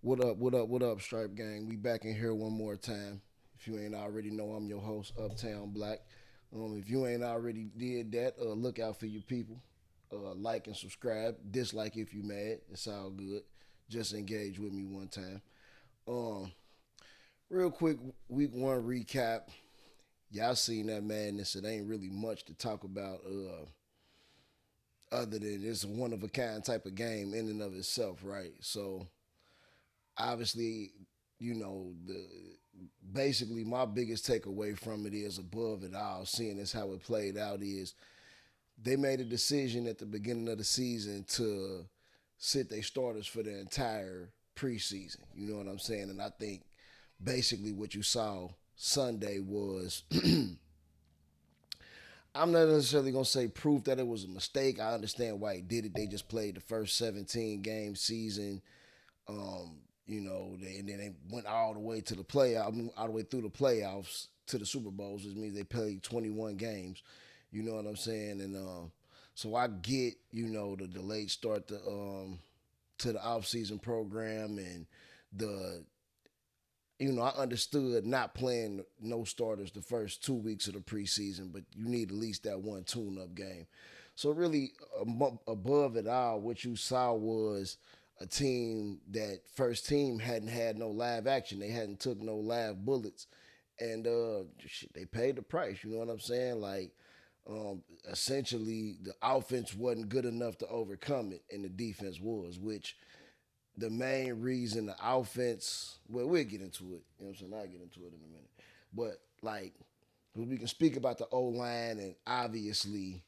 What up, what up, what up, Stripe Gang? We back in here one more time. If you ain't already know, I'm your host, Uptown Black. If you ain't already did that, look out for your people. Like and subscribe. Dislike if you mad. It's all good. Just engage with me one time. Um, Real quick, week one recap. Y'all seen that madness. It ain't really much to talk about other than it's a one of a kind type of game in and of itself, right? So obviously, the basically my biggest takeaway from it is above it all, seeing as how it played out is they made a decision at the beginning of the season to sit their starters for the entire preseason. You know what I'm saying? And I think basically what you saw Sunday was I'm not necessarily gonna say proof that it was a mistake. I understand why he did it. They just played the first 17 game season. And then they went all the way to the playoff, all the way through the playoffs to the Super Bowls, which means they played 21 games. You know what I'm saying? And so I get, the delayed start to the offseason program and the I understood not playing no starters the first 2 weeks of the preseason, but you need at least that one tune-up game. So really, above it all, what you saw was a team that first team hadn't had no live action. They hadn't took no live bullets, and they paid the price. You know what I'm saying? Like, essentially, the offense wasn't good enough to overcome it, and the defense was, which the main reason the offense, well, we'll get into it. You know what I'm saying? I'll get into it in a minute. But, like, we can speak about the O line, and obviously,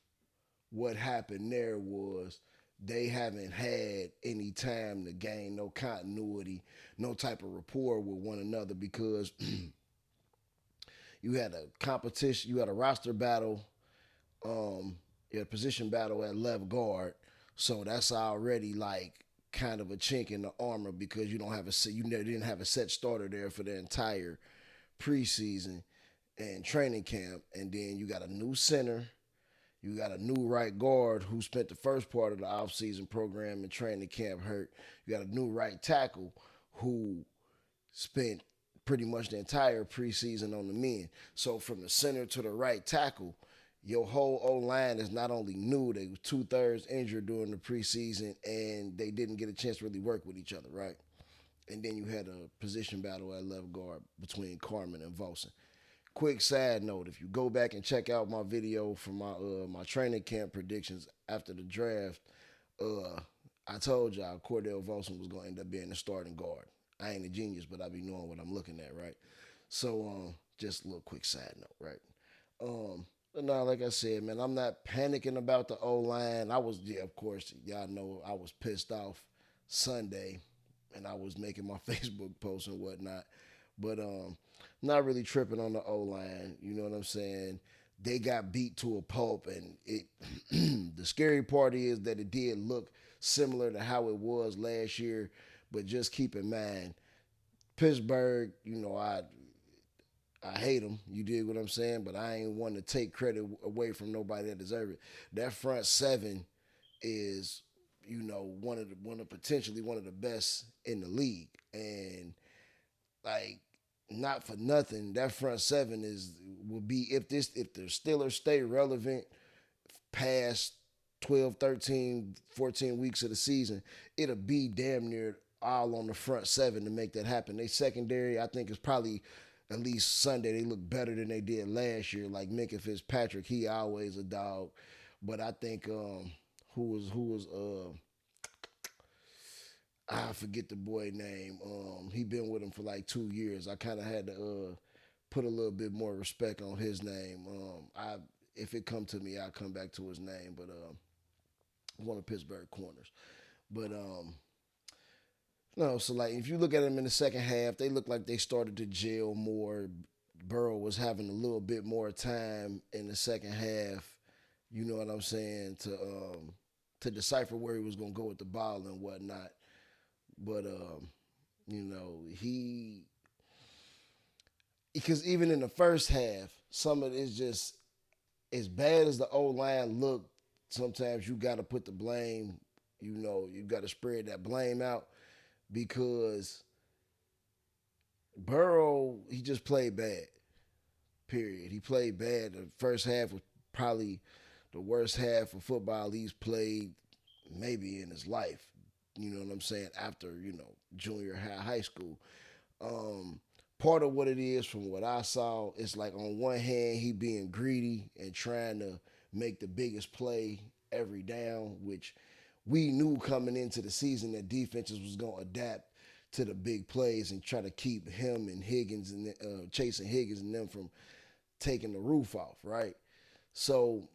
what happened there was they haven't had any time to gain no continuity, no type of rapport with one another because you had a competition, you had a roster battle, you had a position battle at left guard. So that's already like kind of a chink in the armor because you don't have didn't have a set starter there for the entire preseason and training camp, and then you got a new center, you got a new right guard who spent the first part of the offseason program and training camp hurt. You got a new right tackle who spent pretty much the entire preseason on the men. So from the center to the right tackle, your whole O line is not only new, they were 2/3 injured during the preseason and they didn't get a chance to really work with each other, right? And then you had a position battle at left guard between Carmen and Volson. Quick side note: if you go back and check out my video for my training camp predictions after the draft, uh, I told y'all Cordell Volson was going to end up being the starting guard. I ain't a genius, but I be knowing what I'm looking at, right? So, just a little quick side note, right? But no, like I said, man, I'm not panicking about the O line. I was, yeah, of course, y'all know I was pissed off Sunday, and I was making my Facebook posts and whatnot. But not really tripping on the O line. You know what I'm saying? They got beat to a pulp, and it. The scary part is that it did look similar to how it was last year. But just keep in mind, Pittsburgh. I hate them. You dig what I'm saying? But I ain't one to take credit away from nobody that deserve it. That front seven is, one of potentially one of the best in the league, and like not for nothing, that front seven will be if the Steelers stay relevant past 12, 13, 14 weeks of the season, it'll be damn near all on the front seven to make that happen. They secondary, I think, is probably at least Sunday they look better than they did last year. Like Minkah Fitzpatrick, he always a dog, but I think who was I forget the boy name. He been with him for like 2 years. I kind of had to put a little bit more respect on his name. I If it come to me, I'll come back to his name. But one of Pittsburgh corners. But no, so like if you look at them in the second half, they look like they started to gel more. Burrow was having a little bit more time in the second half. You know what I'm saying to decipher where he was gonna go with the ball and whatnot. But he because even in the first half, some of it is just as bad as the old line looked. Sometimes you got to put the blame. You got to spread that blame out because Burrow, he just played bad. Period. He played bad. The first half was probably the worst half of football he's played maybe in his life. You know what I'm saying? After, junior high school. Um, Part of what it is, from what I saw, it's like on one hand he being greedy and trying to make the biggest play every down, which we knew coming into the season that defenses was going to adapt to the big plays and try to keep him and Higgins and chasing Higgins and them from taking the roof off, right? So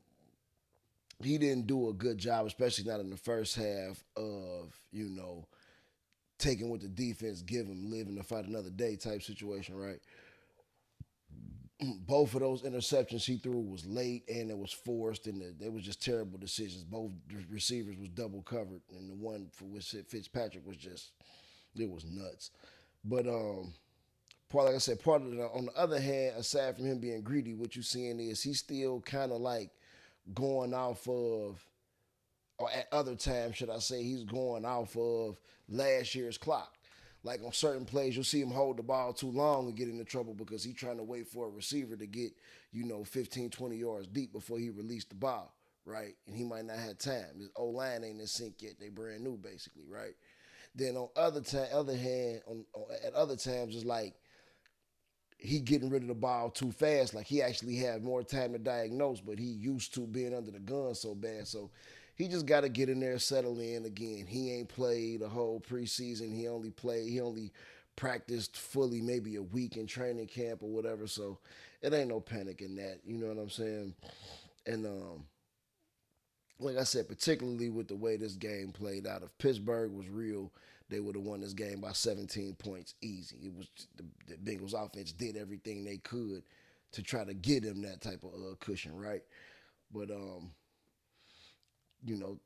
he didn't do a good job, especially not in the first half of, taking what the defense give him, living to fight another day type situation, right? Both of those interceptions he threw was late and it was forced, and they was just terrible decisions. Both receivers was double covered, and the one for which Fitzpatrick was just, it was nuts. But part, like I said, part of on the other hand, aside from him being greedy, what you seeing is he's still kind of like going off of, or at other times, should I say, he's going off of last year's clock. Like on certain plays, you'll see him hold the ball too long and get into trouble because he's trying to wait for a receiver to get, 15, 20 yards deep before he released the ball, right? And he might not have time. His O line ain't in sync yet. They brand new, basically, right? Then on other hand, at other times, it's like he getting rid of the ball too fast. Like he actually had more time to diagnose, but he used to being under the gun so bad. So he just got to get in there, settle in again. He ain't played the whole preseason. He only practiced fully maybe a week in training camp or whatever. So it ain't no panic in that. You know what I'm saying? And like I said, particularly with the way this game played out, if Pittsburgh was real, they would have won this game by 17 points easy. It was the Bengals offense did everything they could to try to get him that type of cushion, right? But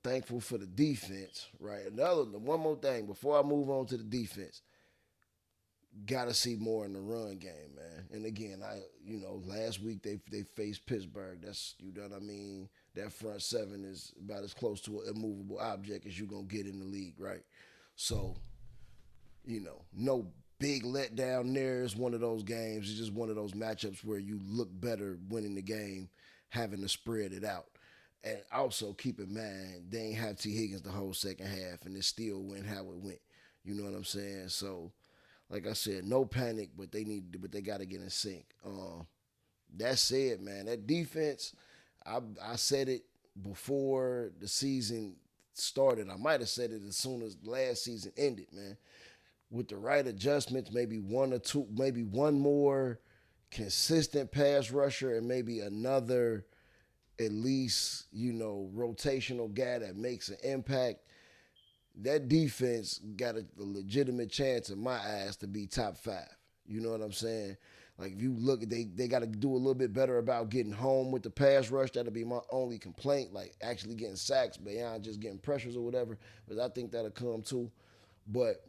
thankful for the defense, right? One more thing before I move on to the defense, gotta see more in the run game, man. And again, last week they faced Pittsburgh. That's, you know what I mean. That front seven is about as close to an immovable object as you gonna get in the league, right? So, no big letdown there. It's one of those games. It's just one of those matchups where you look better winning the game, having to spread it out. And also keep in mind they ain't have T Higgins the whole second half, and it still went how it went. You know what I'm saying? So, like I said, no panic, but they got to get in sync. That said, man, that defense, I said it before the season started. I might have said it as soon as last season ended, man. With the right adjustments, maybe one or two, maybe one more consistent pass rusher, and maybe another at least, rotational guy that makes an impact. That defense got a legitimate chance in my eyes to be top five. You know what I'm saying? Like if you look, they got to do a little bit better about getting home with the pass rush. That'll be my only complaint. Like actually getting sacks beyond just getting pressures or whatever. But I think that'll come too. But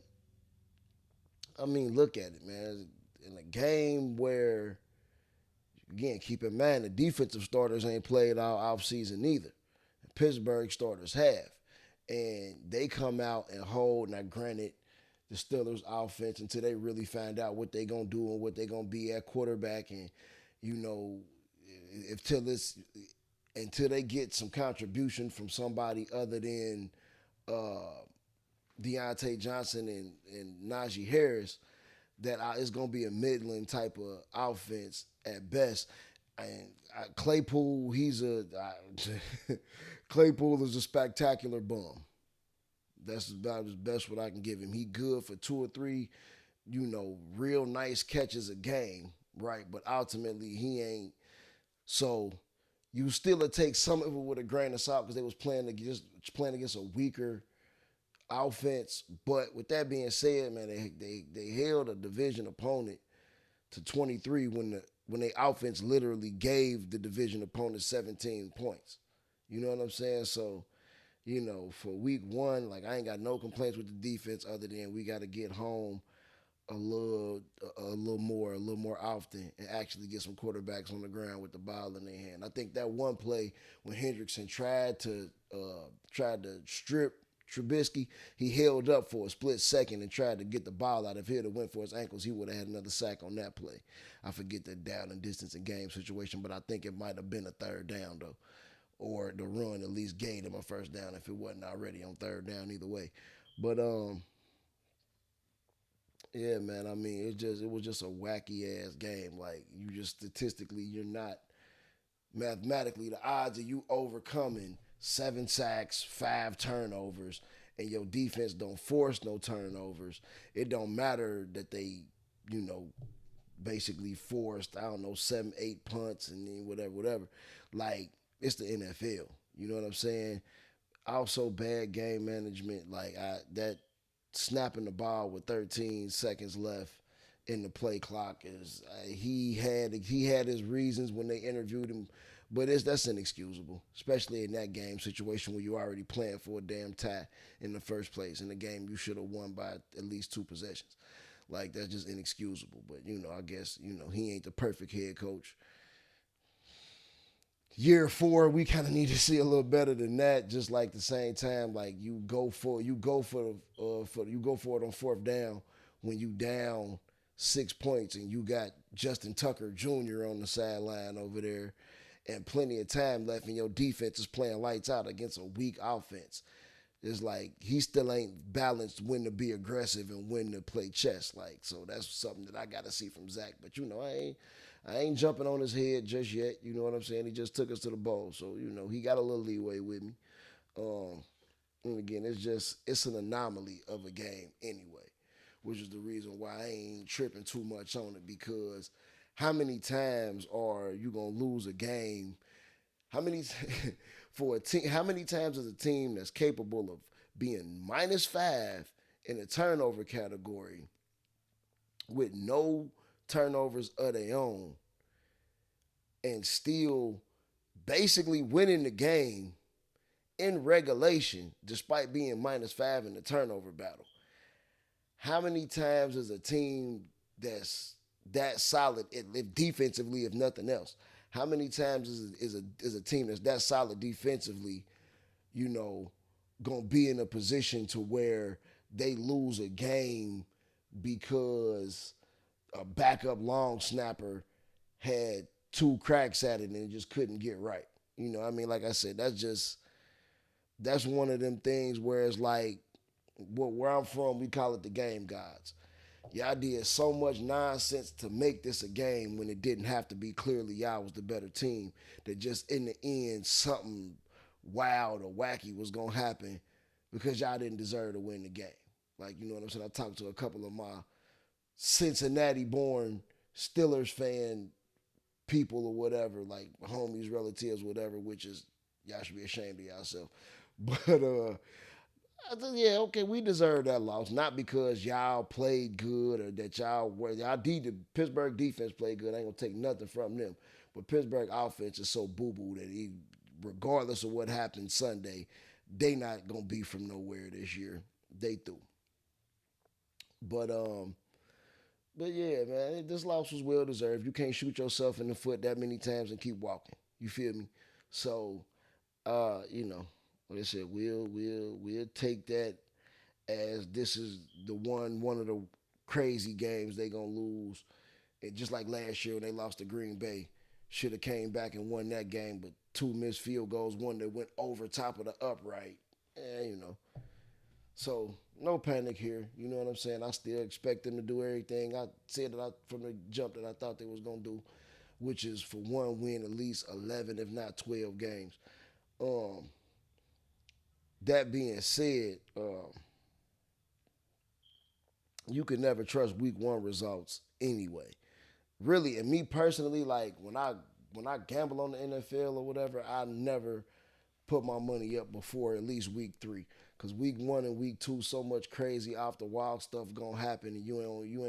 I mean, look at it, man. In a game where, again, keep in mind the defensive starters ain't played all off season either. Pittsburgh starters have. And they come out and hold. Now, granted, the Steelers' offense until they really find out what they gonna do and what they gonna be at quarterback, and you know, if till this until they get some contribution from somebody other than uh, Deontay Johnson and Najee Harris, that it's gonna be a middling type of offense at best. And Claypool, Claypool is a spectacular bum. That's about as best what I can give him. He good for two or three, real nice catches a game, right? But ultimately he ain't. So you still take some of it with a grain of salt because they was playing against a weaker offense. But with that being said, man, they held a division opponent to 23 when they offense literally gave the division opponent 17 points. You know what I'm saying? So, for week one, like I ain't got no complaints with the defense other than we got to get home a little more often and actually get some quarterbacks on the ground with the ball in their hand. I think that one play when Hendrickson tried to strip Trubisky, he held up for a split second and tried to get the ball out. If he had went for his ankles, he would have had another sack on that play. I forget the down and distance and game situation, but I think it might have been a third down though, or the run at least gave him a first down if it wasn't already on third down. Either way, but yeah, man. I mean, it was just a wacky ass game. Like you just statistically, you're not mathematically the odds of you overcoming 7 sacks, 5 turnovers, and your defense don't force no turnovers. It don't matter that they, you know, basically forced, I don't know, 7, 8 punts and then whatever. Like, it's the NFL. You know what I'm saying? Also bad game management. Like that snapping the ball with 13 seconds left in the play clock is he had his reasons when they interviewed him, but that's inexcusable, especially in that game situation where you already playing for a damn tie in the first place in the game you should have won by at least 2 possessions. Like that's just inexcusable. But I guess he ain't the perfect head coach. Year 4, we kind of need to see a little better than that. Just like the same time, like you go for it on fourth down when you down 6 points and you got Justin Tucker Jr. on the sideline over there, and plenty of time left, and your defense is playing lights out against a weak offense. It's like he still ain't balanced when to be aggressive and when to play chess. Like, so that's something that I got to see from Zach. But I ain't jumping on his head just yet. You know what I'm saying? He just took us to the bowl, so he got a little leeway with me. Um, and again, it's an anomaly of a game anyway, which is the reason why I ain't tripping too much on it, because how many times are you gonna lose a game? How many for a team? How many times is a team that's capable of being -5 in a turnover category with no turnovers of their own and still basically winning the game in regulation despite being -5 in the turnover battle? How many times is a team that's that solid, if defensively, if nothing else? How many times is a team that's that solid defensively, you know, gonna be in a position to where they lose a game because a backup long snapper had 2 cracks at it and it just couldn't get right? I mean, like I said, that's one of them things where it's like, where I'm from, we call it the game gods. Y'all did so much nonsense to make this a game when it didn't have to be. Clearly, y'all was the better team. That just in the end, something wild or wacky was gonna happen because y'all didn't deserve to win the game. Like, you know what I'm saying? I talked to a couple of my Cincinnati-born Steelers fan people or whatever, like homies, relatives, whatever, which is y'all should be ashamed of yourself. But I think, yeah, okay, we deserve that loss. Not because y'all played good or that the Pittsburgh defense played good. I ain't gonna take nothing from them. But Pittsburgh offense is so boo-boo that regardless of what happened Sunday, they not gonna be from nowhere this year. They through. But yeah, man, this loss was well deserved. You can't shoot yourself in the foot that many times and keep walking. You feel me? So, like I said, we'll take that as this is one of the crazy games they gonna lose. And just like last year when they lost to Green Bay, should have came back and won that game, but 2 missed field goals, one that went over top of the upright. So no panic here. You know what I'm saying? I still expect them to do everything I said from the jump that I thought they was gonna do, which is for one win at least 11, if not 12 games. Um, that being said, you can never trust week 1 results anyway. Really, and me personally, like when I gamble on the NFL or whatever, I never put my money up before at least week 3. Cause week 1 and week 2, so much crazy off the wild stuff gonna happen, and you're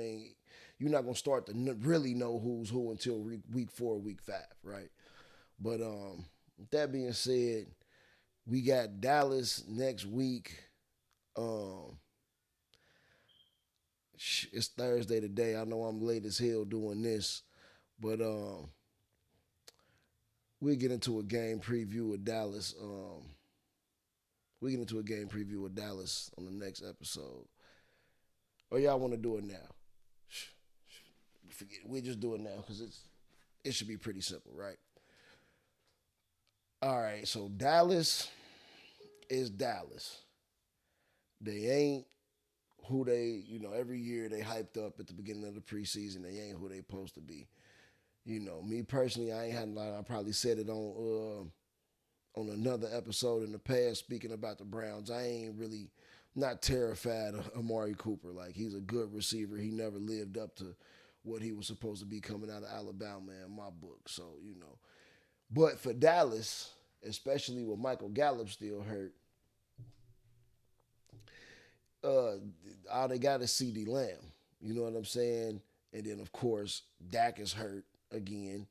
not gonna start to really know who's who until week 4, week 5, right? But with that being said, we got Dallas next week. Um, it's Thursday today. I know I'm late as hell doing this, but we'll get into a game preview with Dallas. We get into a game preview with Dallas on the next episode. Or y'all want to do it now? Forget it. We just do it now because it should be pretty simple, right? All right. So Dallas is Dallas. They ain't who they, every year they hyped up at the beginning of the preseason. They ain't who they supposed to be. Me personally, I ain't had a lot. I probably said it on another episode in the past speaking about the Browns. I ain't really not terrified of Amari Cooper. Like he's a good receiver. He never lived up to what he was supposed to be coming out of Alabama in my book. So. But for Dallas, especially with Michael Gallup still hurt, uh, all they got is CD Lamb. You know what I'm saying? And then of course Dak is hurt again,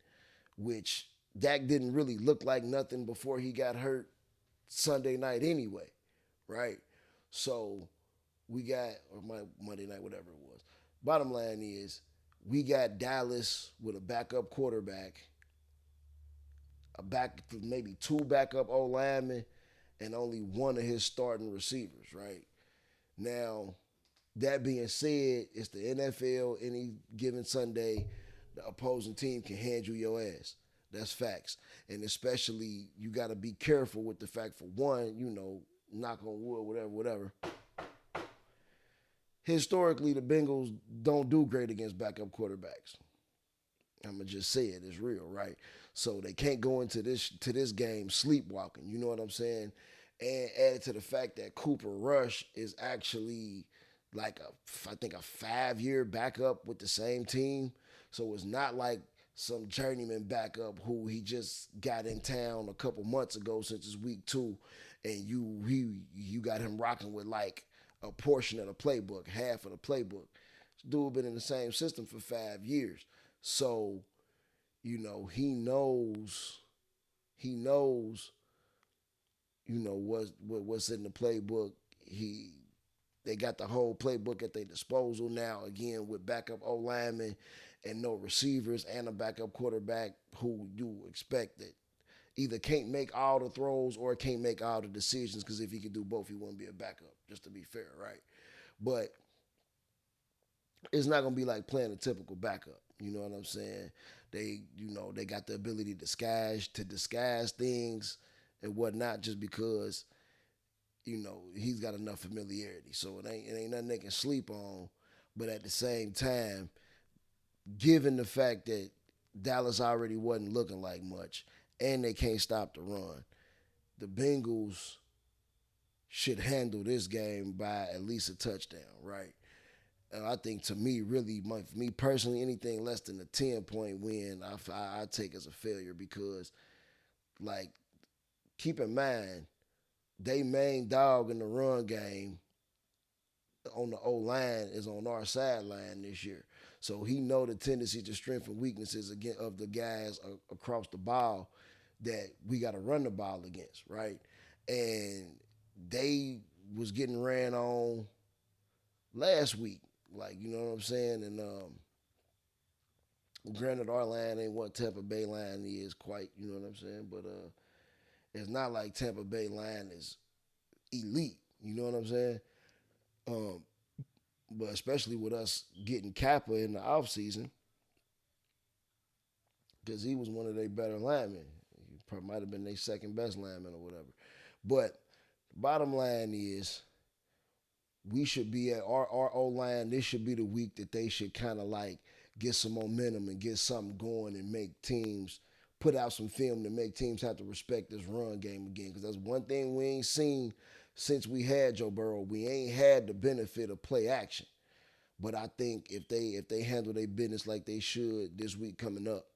which Dak didn't really look like nothing before he got hurt Sunday night anyway, right? So we got or Monday night, whatever it was. Bottom line is we got Dallas with a backup quarterback, maybe two backup O linemen, and only one of his starting receivers, right? Now, that being said, it's the NFL. Any given Sunday, the opposing team can hand you your ass. That's facts. And especially, you got to be careful with the fact, for one, knock on wood, whatever. Historically, the Bengals don't do great against backup quarterbacks. I'm gonna just say it. It's real, right? So they can't go into this game sleepwalking. You know what I'm saying? And add to the fact that Cooper Rush is actually like I think a 5-year backup with the same team. So it's not like some journeyman backup who he just got in town a couple months ago since it's week 2, and you got him rocking with like a portion of the playbook, half of the playbook. This dude been in the same system for 5 years. So, he knows, what's in the playbook. They got the whole playbook at their disposal now, again, with backup O linemen and no receivers and a backup quarterback who you expect that either can't make all the throws or can't make all the decisions, because if he could do both, he wouldn't be a backup, just to be fair, right? But it's not gonna be like playing a typical backup. You know what I'm saying? They got the ability to disguise things and whatnot, just because he's got enough familiarity. So it ain't nothing they can sleep on. But at the same time, given the fact that Dallas already wasn't looking like much and they can't stop the run, the Bengals should handle this game by at least a touchdown, right? And I think, to me, really, for me personally, anything less than a 10-point win, I take as a failure, because, like, keep in mind, they main dog in the run game on the O line is on our sideline this year. So he know the tendencies, the strengths and weaknesses again of the guys across the ball that we got to run the ball against, right? And they was getting ran on last week, like, you know what I'm saying? And granted, our line ain't what Tampa Bay line is quite, you know what I'm saying? But it's not like Tampa Bay line is elite, you know what I'm saying? Um, but especially with us getting Kappa in the offseason, because he was one of their better linemen. He probably might have been their second best lineman or whatever. But bottom line is, we should be at our O line. This should be the week that they should kind of like get some momentum and get something going and make teams put out some film to make teams have to respect this run game again. Because that's one thing we ain't seen since we had Joe Burrow. We ain't had the benefit of play action. But I think if they handle their business like they should this week coming up,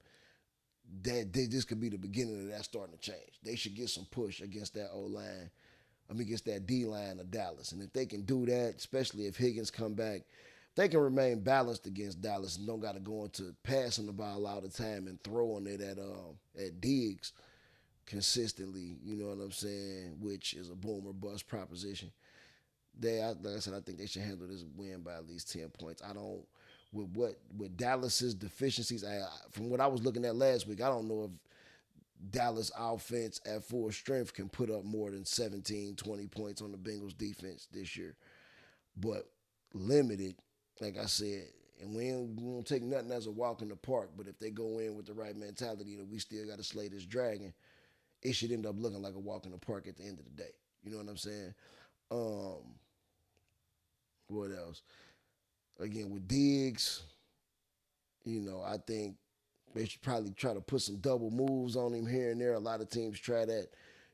this could be the beginning of that starting to change. They should get some push against that O line. Against that D line of Dallas. And if they can do that, especially if Higgins come back, they can remain balanced against Dallas and don't got to go into passing the ball all the time and throwing it at Diggs consistently. You know what I'm saying? Which is a boom or bust proposition. Like I said, I think they should handle this win by at least 10 points. I don't. With Dallas's deficiencies, from what I was looking at last week, I don't know if Dallas offense at full strength can put up more than 17, 20 points on the Bengals defense this year. But limited, like I said, and we don't take nothing as a walk in the park, but if they go in with the right mentality that we still got to slay this dragon, it should end up looking like a walk in the park at the end of the day. You know what I'm saying? Um, what else? Again, with Diggs, I think they should probably try to put some double moves on him here and there. A lot of teams try that.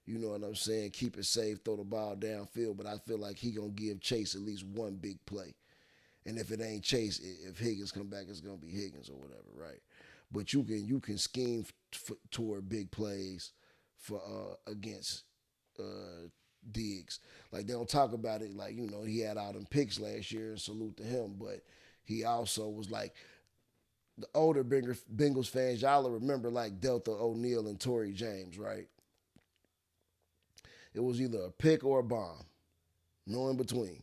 You know what I'm saying? Keep it safe, throw the ball downfield. But I feel like he gonna give Chase at least one big play. And if it ain't Chase, if Higgins come back, it's gonna be Higgins or whatever, right? But you can scheme toward big plays for against uh, Diggs. Like they don't talk about it. Like he had all them picks last year, and salute to him. But he also was like the older Bengals fans. Y'all will remember like Delta O'Neal and Tory James, right? It was either a pick or a bomb, no in between.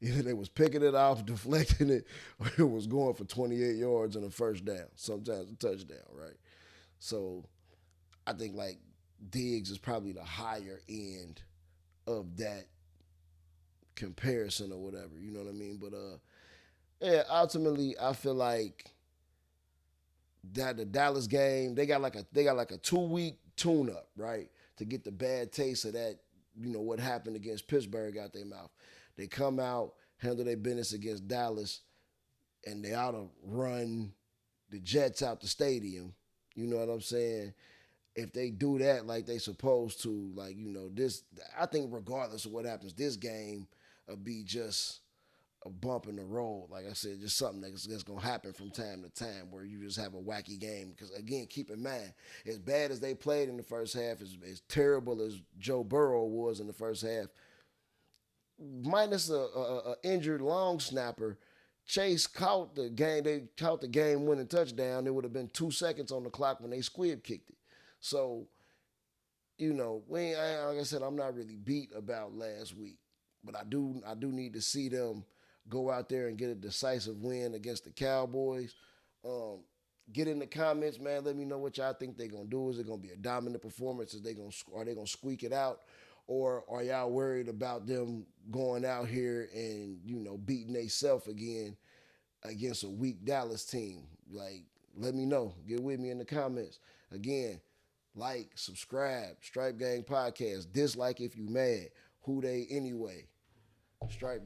Either they was picking it off, deflecting it, or it was going for 28 yards and a first down, sometimes a touchdown, right? So I think like Diggs is probably the higher end of that comparison or whatever. You know what I mean? But yeah, ultimately I feel like that the Dallas game they got like a 2 week tune up, right? To get the bad taste of that, what happened against Pittsburgh out their mouth. They come out, handle their business against Dallas, and they ought to run the Jets out the stadium. You know what I'm saying? If they do that like they supposed to, like, this, I think regardless of what happens, this game will be just a bump in the road. Like I said, just something that's going to happen from time to time where you just have a wacky game. Because, again, keep in mind, as bad as they played in the first half, as terrible as Joe Burrow was in the first half, minus a injured long snapper, Chase caught the game. They caught the game winning touchdown. It would have been 2 seconds on the clock when they squib kicked it. So, like I said, I'm not really beat about last week, but I do need to see them go out there and get a decisive win against the Cowboys. Um, get in the comments, man. Let me know what y'all think they're gonna do. Is it gonna be a dominant performance? Are they gonna squeak it out, or are y'all worried about them going out here and beating themselves again against a weak Dallas team? Like, let me know. Get with me in the comments. Again, like, subscribe, Stripe Gang Podcast. Dislike if you mad. Who they anyway? Stripe